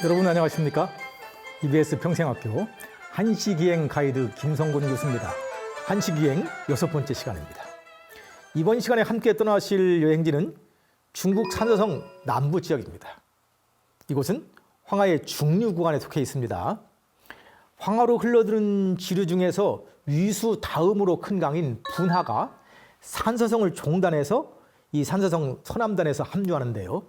여러분 안녕하십니까? EBS 평생학교 한시기행 가이드 김성곤 교수입니다. 한시기행 6번째 시간입니다. 이번 시간에 함께 떠나실 여행지는 중국 산서성 남부 지역입니다. 이곳은 황하의 중류 구간에 속해 있습니다. 황하로 흘러드는 지류 중에서 위수 다음으로 큰 강인 분하가 산서성을 종단해서 이 산서성 서남단에서 합류하는데요.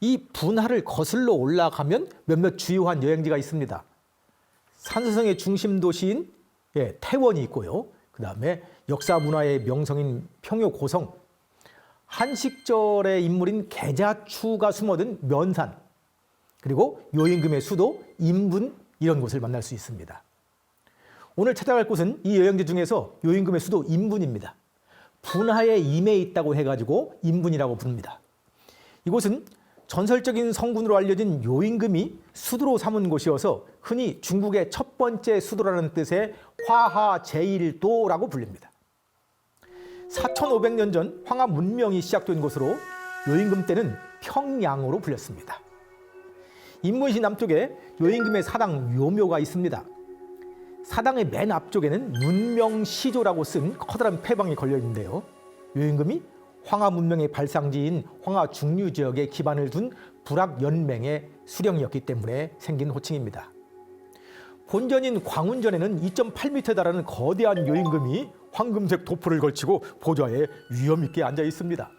이 분하를 거슬러 올라가면 몇몇 주요한 여행지가 있습니다. 산서성의 중심 도시인 태원이 있고요. 그 다음에 역사 문화의 명성인 평효고성, 한식절의 인물인 계자추가 숨어든 면산, 그리고 요임금의 수도 인분, 이런 곳을 만날 수 있습니다. 오늘 찾아갈 곳은 이 여행지 중에서 요임금의 수도 인분입니다. 분하의 임에 있다고 해가지고 인분이라고 부릅니다. 이곳은 전설적인 성군으로 알려진 요임금이 수도로 삼은 곳이어서 흔히 중국의 첫 번째 수도라는 뜻의 화하 제1도라고 불립니다. 4500년 전 황하 문명이 시작된 곳으로 요임금 때는 평양으로 불렸습니다. 인문시 남쪽에 요임금의 사당 요묘가 있습니다. 사당의 맨 앞쪽에는 문명시조라고 쓴 커다란 패방이 걸려 있는데요. 요임금이 황하 문명의 발상지인 황하 중류 지역에 기반을 둔 불악연맹의 수령이었기 때문에 생긴 호칭입니다. 본전인 광운전에는 2.8m에 달하는 거대한 요임금이 황금색 도포를 걸치고 보좌에 위엄 있게 앉아 있습니다.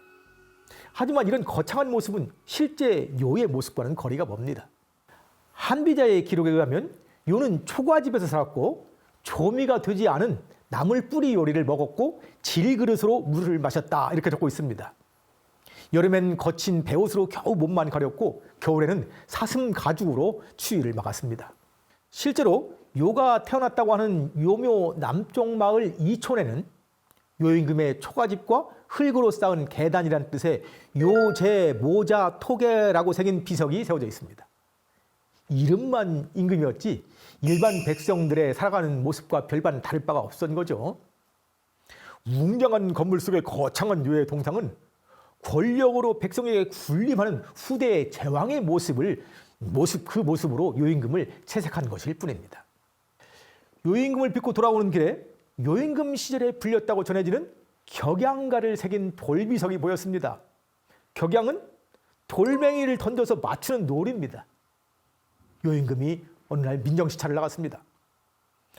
하지만 이런 거창한 모습은 실제 요의 모습과는 거리가 멉니다. 한비자의 기록에 의하면 요는 초가집에서 살았고 조미가 되지 않은 나물 뿌리 요리를 먹었고 질그릇으로 물을 마셨다, 이렇게 적고 있습니다. 여름엔 거친 베옷으로 겨우 몸만 가렸고 겨울에는 사슴 가죽으로 추위를 막았습니다. 실제로 요가 태어났다고 하는 요묘 남쪽 마을 이촌에는 요임금의 초가집과 흙으로 쌓은 계단이라는 뜻의 요제 모자 토계라고 새긴 비석이 세워져 있습니다. 이름만 임금이었지 일반 백성들의 살아가는 모습과 별반 다를 바가 없었던 거죠. 웅장한 건물 속의 거창한 요의 동상은 권력으로 백성에게 군림하는 후대의 제왕의 그 모습으로 요임금을 채색한 것일 뿐입니다. 요임금을 빚고 돌아오는 길에 요임금 시절에 불렸다고 전해지는 격양가를 새긴 돌비석이 보였습니다. 격양은 돌멩이를 던져서 맞추는 놀이입니다. 요임금이 어느 날 민정시차를 나갔습니다.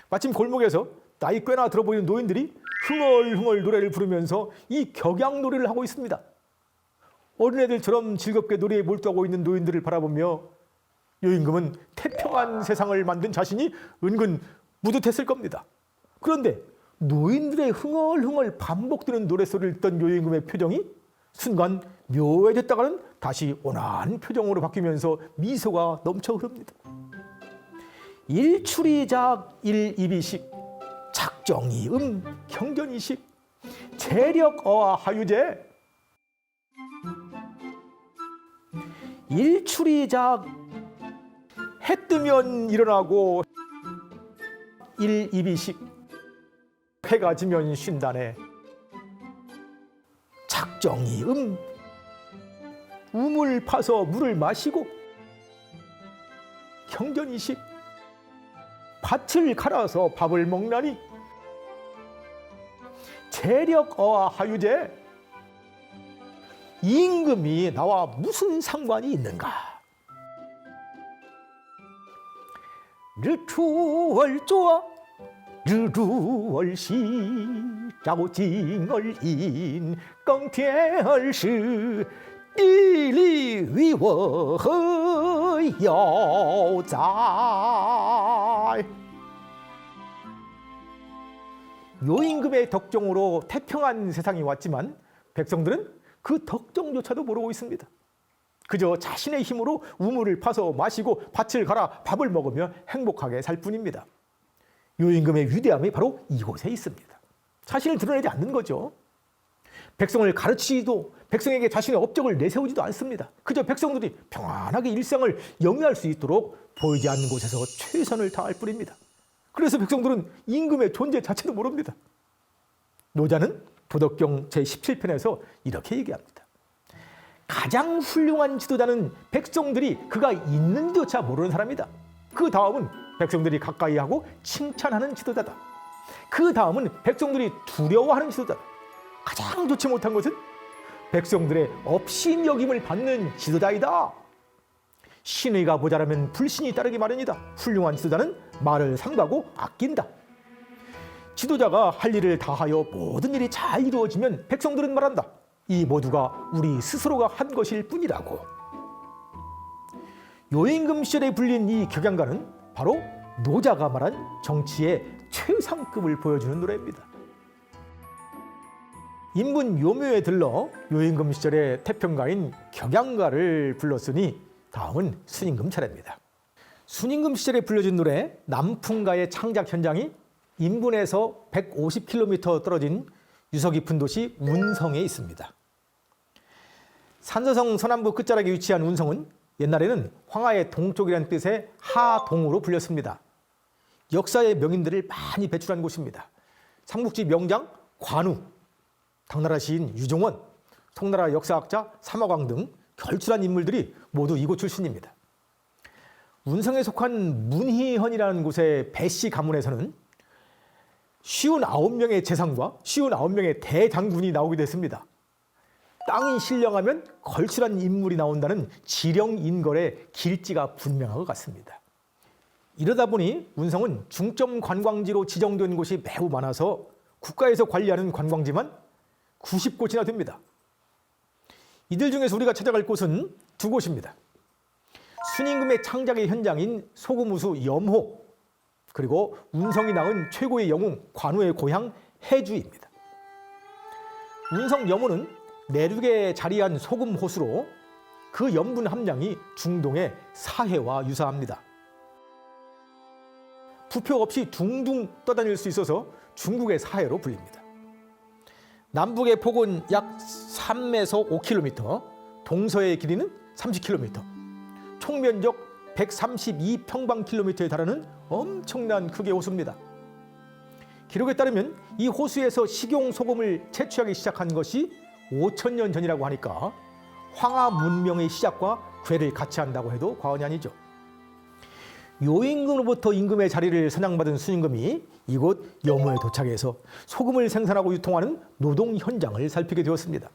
마침 골목에서 나이 꽤나 들어 보이는 노인들이 흥얼흥얼 노래를 부르면서 이 격양놀이를 하고 있습니다. 어린애들처럼 즐겁게 놀이에 몰두하고 있는 노인들을 바라보며 요임금은 태평한 세상을 만든 자신이 은근 뿌듯했을 겁니다. 그런데 노인들의 흥얼흥얼 반복되는 노랫소리를 듣던 요임금의 표정이 순간 묘해졌다가는 다시 온화한 표정으로 바뀌면서 미소가 넘쳐 흐릅니다. 일출이작 일입이식 작정이 경전이식 재력어와 하유제. 일출이작 해 뜨면 일어나고 일입이식 해가 지면 쉰다네. 작정이 우물 파서 물을 마시고 경전이식 밭을 갈아서 밥을 먹나니. 재력어와 하유제. 임금이 나와 무슨 상관이 있는가? 르추얼조아 르루얼시 짜오징얼인 껑티얼시 이리위워 여자. 요임금의 덕정으로 태평한 세상이 왔지만 백성들은 그 덕정조차도 모르고 있습니다. 그저 자신의 힘으로 우물을 파서 마시고 밭을 갈아 밥을 먹으며 행복하게 살 뿐입니다. 요임금의 위대함이 바로 이곳에 있습니다. 자신을 드러내지 않는 거죠. 백성을 가르치지도 백성에게 자신의 업적을 내세우지도 않습니다. 그저 백성들이 평안하게 일상을 영위할 수 있도록 보이지 않는 곳에서 최선을 다할 뿐입니다. 그래서 백성들은 임금의 존재 자체도 모릅니다. 노자는 도덕경 제17편에서 이렇게 얘기합니다. 가장 훌륭한 지도자는 백성들이 그가 있는지조차 모르는 사람이다. 그 다음은 백성들이 가까이 하고 칭찬하는 지도자다. 그 다음은 백성들이 두려워하는 지도자다. 가장 좋지 못한 것은 백성들의 업신여김을 받는 지도자이다. 신의가 모자라면 불신이 따르기 마련이다. 훌륭한 지도자는 말을 삼가고 아낀다. 지도자가 할 일을 다하여 모든 일이 잘 이루어지면 백성들은 말한다. 이 모두가 우리 스스로가 한 것일 뿐이라고. 요임금 시절에 불린 이 격양가는 바로 노자가 말한 정치의 최상급을 보여주는 노래입니다. 인문 요묘에 들러 요임금 시절의 태평가인 격양가를 불렀으니 다음은 순임금 차례입니다. 순임금 시절에 불려진 노래 남풍가의 창작 현장이 인분에서 150km 떨어진 유서 깊은 도시 운성에 있습니다. 산서성 서남부 끝자락에 위치한 운성은 옛날에는 황하의 동쪽이라는 뜻의 하동으로 불렸습니다. 역사의 명인들을 많이 배출한 곳입니다. 삼국지 명장 관우, 당나라 시인 유종원, 송나라 역사학자 삼화광 등 결출한 인물들이 모두 이곳 출신입니다. 운성에 속한 문희현이라는 곳의 배씨 가문에서는 59명의 재상과 59명의 대장군이 나오게 됐습니다. 땅이 신령하면 걸출한 인물이 나온다는 지령인걸의 길지가 분명한 것 같습니다. 이러다 보니 운성은 중점 관광지로 지정된 곳이 매우 많아서 국가에서 관리하는 관광지만 90곳이나 됩니다. 이들 중에서 우리가 찾아갈 곳은 두 곳입니다. 순임금의 창작의 현장인 소금우수 염호, 그리고 운성이 낳은 최고의 영웅 관우의 고향 해주입니다. 운성 염호는 내륙에 자리한 소금 호수로 그 염분 함량이 중동의 사해와 유사합니다. 부표 없이 둥둥 떠다닐 수 있어서 중국의 사해로 불립니다. 남북의 폭은 약 3에서 5km, 동서의 길이는 30km, 총 면적 132평방킬로미터에 달하는 엄청난 크기의 호수입니다. 기록에 따르면 이 호수에서 식용 소금을 채취하기 시작한 것이 5000년 전이라고 하니까 황하 문명의 시작과 궤를 같이 한다고 해도 과언이 아니죠. 요임금으로부터 임금의 자리를 선양받은 순임금이 이곳 염호에 도착해서 소금을 생산하고 유통하는 노동 현장을 살피게 되었습니다.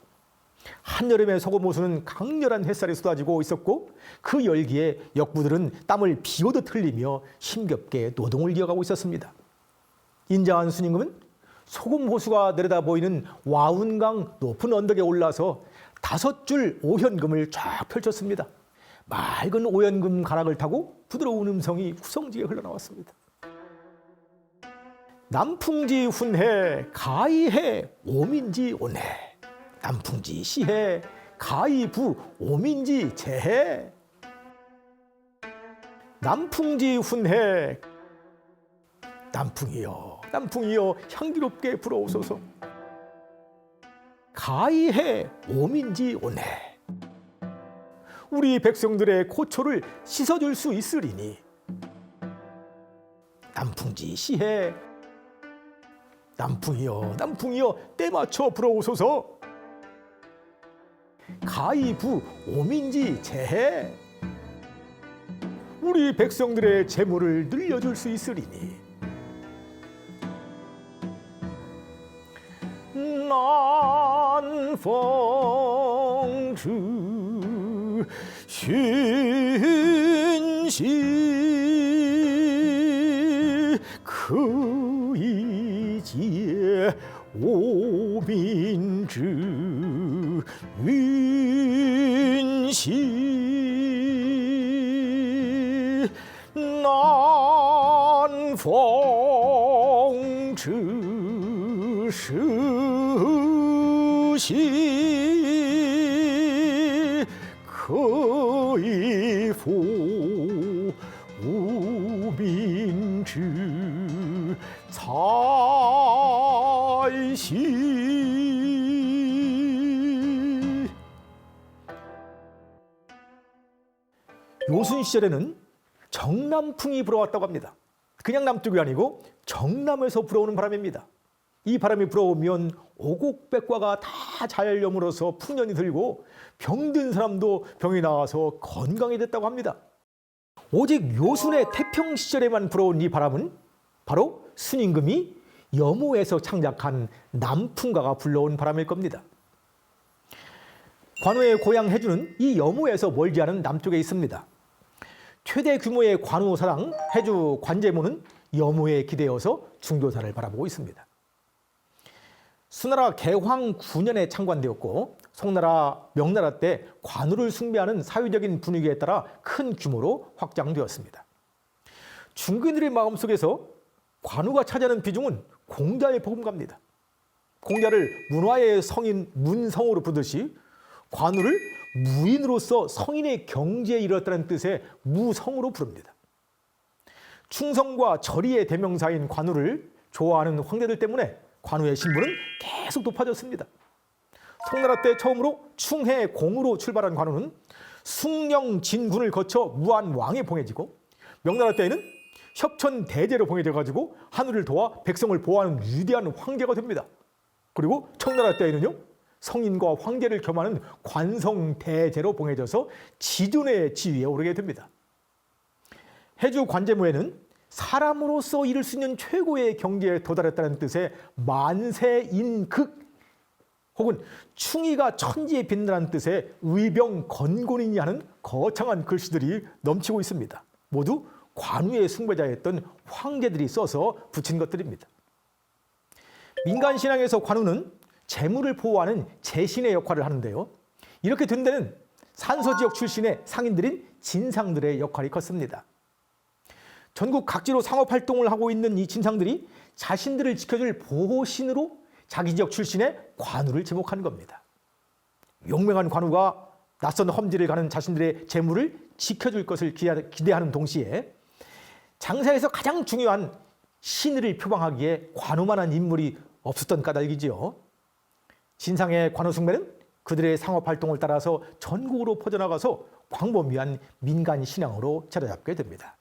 한여름에 소금 호수는 강렬한 햇살이 쏟아지고 있었고 그 열기에 역부들은 땀을 비 오듯 흘리며 힘겹게 노동을 이어가고 있었습니다. 인자한 순임금은 소금 호수가 내려다 보이는 와운강 높은 언덕에 올라서 5줄 오현금을 쫙 펼쳤습니다. 맑은 오현금 가락을 타고 부드러운 음성이 구성지게 흘러나왔습니다. 남풍지 훈해 가이해 오민지 오네, 남풍지 시해 가이부 오민지 제해. 남풍지 훈해, 남풍이여 남풍이여 향기롭게 불어오소서. 가이해 오민지 오네, 우리 백성들의 고초를 씻어줄 수 있으리니. 남풍지 시해, 남풍이여 남풍이여 때맞춰 불어오소서. 가이부 오민지 제해, 우리 백성들의 재물을 늘려줄 수 있으리니. 난펑주 신시 그이지에 오민주 윈시. 난펑주 스시 거이포 우민주 사이시. 요순 시절에는 정남풍이 불어왔다고 합니다. 그냥 남쪽이 아니고 정남에서 불어오는 바람입니다. 이 바람이 불어오면 오곡백과가 다 잘 여물어서 풍년이 들고 병든 사람도 병이 나와서 건강해졌다고 합니다. 오직 요순의 태평 시절에만 불어온 이 바람은 바로 순임금이 여모에서 창작한 남풍가가 불러온 바람일 겁니다. 관우의 고향 해주는 이 여모에서 멀지 않은 남쪽에 있습니다. 최대 규모의 관우 사당 해주 관제모는 여모에 기대어서 중도사를 바라보고 있습니다. 수나라 개황 9년에 창관되었고 송나라, 명나라 때 관우를 숭배하는 사회적인 분위기에 따라 큰 규모로 확장되었습니다. 중국인들의 마음속에서 관우가 차지하는 비중은 공자에 버금갑니다. 공자를 문화의 성인 문성으로 부르듯이 관우를 무인으로서 성인의 경지에 이르렀다는 뜻의 무성으로 부릅니다. 충성과 절의의 대명사인 관우를 좋아하는 황제들 때문에 관우의 신분은 계속 높아졌습니다. 송나라 때 처음으로 충해 공으로 출발한 관우는 숭령 진군을 거쳐 무안 왕에 봉해지고 명나라 때에는 협천 대제로 봉해져 가지고 하늘을 도와 백성을 보호하는 위대한 황제가 됩니다. 그리고 청나라 때에는요 성인과 황제를 겸하는 관성 대제로 봉해져서 지존의 지위에 오르게 됩니다. 해주 관제모에는 사람으로서 이룰 수 있는 최고의 경지에 도달했다는 뜻의 만세인극 혹은 충이가 천지에 빛나는 뜻의 의병건곤이니 하는 거창한 글씨들이 넘치고 있습니다. 모두 관우의 숭배자였던 황제들이 써서 붙인 것들입니다. 민간 신앙에서 관우는 재물을 보호하는 제신의 역할을 하는데요. 이렇게 된 데는 산서지역 출신의 상인들인 진상들의 역할이 컸습니다. 전국 각지로 상업활동을 하고 있는 이 진상들이 자신들을 지켜줄 보호신으로 자기 지역 출신의 관우를 지목하는 겁니다. 용맹한 관우가 낯선 험지를 가는 자신들의 재물을 지켜줄 것을 기대하는 동시에 장사에서 가장 중요한 신의를 표방하기에 관우만한 인물이 없었던 까닭이지요. 진상의 관우 숭배는 그들의 상업활동을 따라서 전국으로 퍼져나가서 광범위한 민간 신앙으로 자리잡게 됩니다.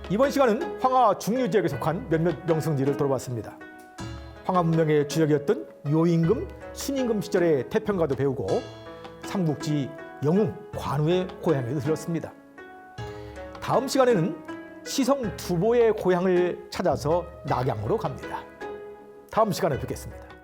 이번 시간은 황하 중류지역에 속한 몇몇 명승지를 돌아봤습니다. 황하 문명의 주역이었던 요임금, 순임금 시절의 태평가도 배우고 삼국지 영웅 관우의 고향에 들렀습니다. 다음 시간에는 시성 두보의 고향을 찾아서 낙양으로 갑니다. 다음 시간에 뵙겠습니다.